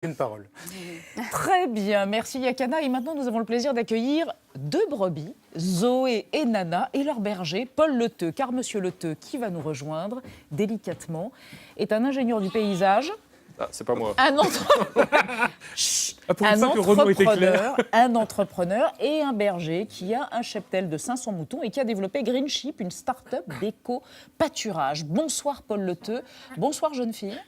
Une parole. Très bien, merci Yakana. Et maintenant, nous avons le plaisir d'accueillir deux brebis, Zoé et Nana, et leur berger, Paul Leteux. Car Monsieur Leteux, qui va nous rejoindre délicatement, est un ingénieur du paysage. Ah, c'est pas moi. Un entrepreneur et un berger qui a un cheptel de 500 moutons et qui a développé Green Sheep, une start-up d'éco-pâturage. Bonsoir Paul Leteux. Bonsoir jeune fille.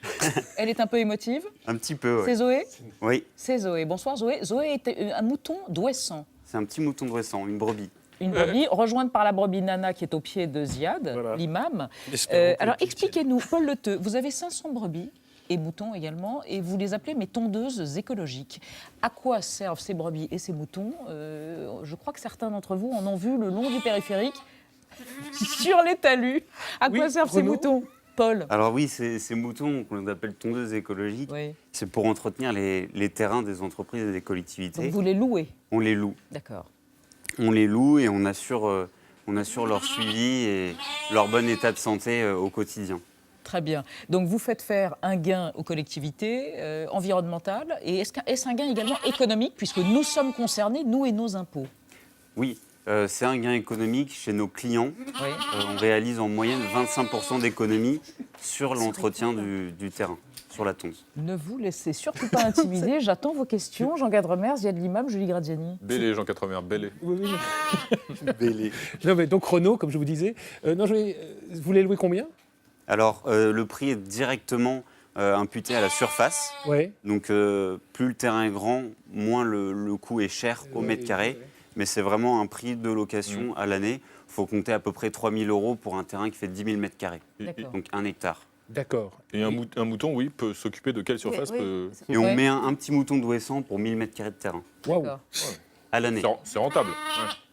Elle est un peu émotive. Un petit peu, oui. C'est Zoé ? Oui, C'est Zoé. Bonsoir Zoé. Zoé est un mouton d'Ouessant. c'est un petit mouton dressant, une brebis. Une brebis, rejointe par la brebis Nana qui est au pied de Ziad, Voilà. l'imam. Espérons que Alors tu expliquez-nous, Paul Leteux, vous avez 500 brebis et moutons également, et vous les appelez mes tondeuses écologiques. À quoi servent ces brebis et ces moutons ? Je crois que certains d'entre vous en ont vu le long du périphérique, sur les talus. À quoi servent ces Renaud moutons, Paul ? Alors oui, ces moutons qu'on appelle tondeuses écologiques, Oui. c'est pour entretenir les terrains des entreprises et des collectivités. Donc vous les louez, On les loue. d'accord. On les loue et on assure leur suivi et leur bon état de santé au quotidien. Très bien. Donc vous faites faire un gain aux collectivités environnementales, et est-ce un gain également économique, puisque nous sommes concernés, nous et nos impôts ? Oui, c'est un gain économique chez nos clients. Oui. On réalise en moyenne 25% d'économies sur l'entretien du terrain, sur la tonte. Ne vous laissez surtout pas intimider. J'attends vos questions. Jean Gadremers, Ziad Limam, Julie Gradiani. Bélé, Jean 80, Bélé. Oui. Non, mais donc Renaud, comme je vous disais, vous les louez combien? Alors, le prix est directement imputé à la surface. Oui. Donc, plus le terrain est grand, moins le coût est cher au mètre carré. Mais c'est vraiment un prix de location à l'année. Il faut compter à peu près 3 000 € pour un terrain qui fait 10 000 mètres carrés. D'accord. Donc, 1 hectare. D'accord. Et un mouton, oui, peut s'occuper de quelle surface Et on Ouais. met un petit mouton d'Ouessant pour 1000 mètres carrés de terrain Waouh. D'accord. à l'année. C'est rentable. Ouais.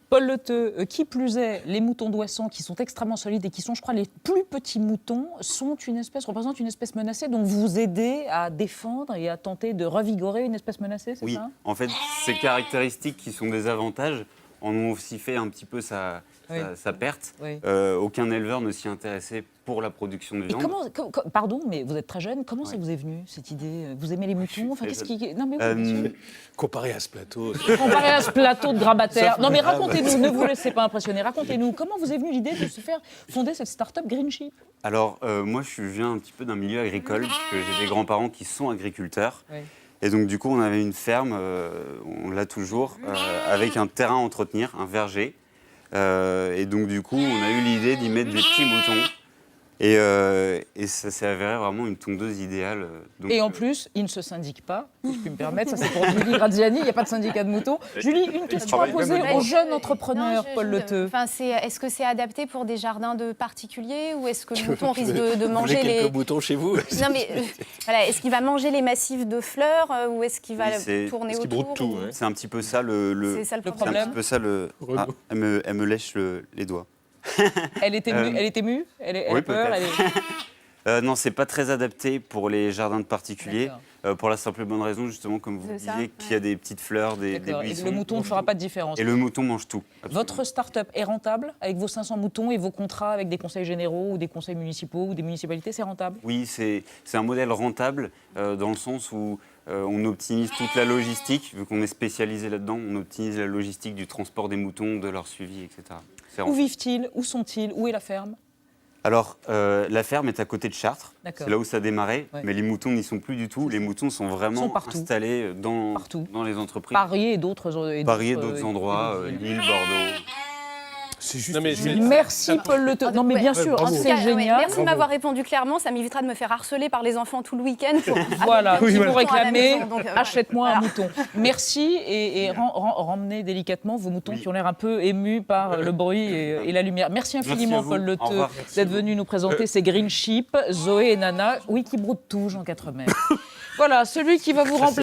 Paul Leteux, qui plus est, les moutons d'Ouessant, qui sont extrêmement solides et qui sont, je crois, les plus petits moutons, représentent une espèce menacée dont vous aidez à défendre et à tenter de revigorer une espèce menacée, c'est Oui, ça ? en fait, ces caractéristiques qui sont des avantages en ont aussi fait un petit peu sa perte. Oui. Aucun éleveur ne s'y intéressait pour la production de Et viande. pardon, mais vous êtes très jeune, comment ça Ouais. vous est venu, cette idée ? Vous aimez les moutons ? Enfin, très qu'est-ce qui... Non, mais oui, bien sûr. Comparé à ce plateau. Comparé à ce plateau de grabataire. Non mais racontez-nous, ne vous laissez pas impressionner, racontez-nous, comment vous est venue l'idée de se faire fonder cette start-up Green Sheep ? Alors, moi, je viens un petit peu d'un milieu agricole, puisque j'ai des grands-parents qui sont agriculteurs. Oui. Et donc, du coup, on avait une ferme, on l'a toujours, avec un terrain à entretenir, un verger. Et donc, du coup, on a eu l'idée d'y mettre des petits moutons. Et ça s'est avéré vraiment une tondeuse idéale. Donc, Et en plus, il ne se syndique pas, si je puis me permettre, ça c'est pour Julie Gradiani, il n'y a pas de syndicat de moutons. Julie, une question à travaille poser même aux jeunes entrepreneurs, Paul Leteux. Enfin, est-ce que c'est adapté pour des jardins de particuliers ou est-ce que le mouton risque de manger les... quelques moutons chez vous? Non mais voilà, est-ce qu'il va manger les massifs de fleurs ou est-ce qu'il va Oui, c'est- tourner Est-ce qu'il autour broute tout, ouais. c'est un petit peu ça C'est ça le c'est un problème. petit peu ça le. Ah, elle me lèche les doigts. Elle est émue, elle a oui, peur, peut-être. Non, c'est pas très adapté pour les jardins de particuliers, D'accord. pour la simple et bonne raison, justement, comme vous le C'est ça, disiez, qu'il y a des petites fleurs, des D'accord. Et buissons. le mouton ne fera pas de différence. Et le mouton mange tout. absolument. Votre start-up est rentable avec vos 500 moutons et vos contrats avec des conseils généraux ou des conseils municipaux ou des municipalités, c'est rentable ? Oui, c'est un modèle rentable dans le sens où on optimise toute la logistique, vu qu'on est spécialisé là-dedans, on optimise la logistique du transport des moutons, de leur suivi, etc. C'est Où rentable. vivent-ils ? Où sont-ils ? Où est la ferme ? Alors, la ferme est à côté de Chartres, D'accord. c'est là où ça démarrait, Ouais. mais les moutons n'y sont plus du tout. Les moutons sont vraiment Sont partout. installés Partout. dans les entreprises. Paris et d'autres Paris et d'autres endroits, villes. Lille, Bordeaux. C'est juste. Non, mais Merci Paul Leteux. Non mais bien sûr, bravo. c'est Ouais, génial. merci de m'avoir répondu clairement, ça m'évitera de me faire harceler par les enfants tout le week-end. Voilà, Oui, si voilà. vous réclamez, À la maison, donc, voilà. achète-moi un Voilà. mouton. Merci et ramenez délicatement vos moutons Oui. qui ont l'air un peu émus par le bruit et la lumière. Merci infiniment à vous. Paul Au Leteux revoir. d'être venu nous présenter ces Green Sheep, Zoé et Nana. Oui, qui broutent tout, Jean Quatremer. Voilà, celui qui va vous remplacer.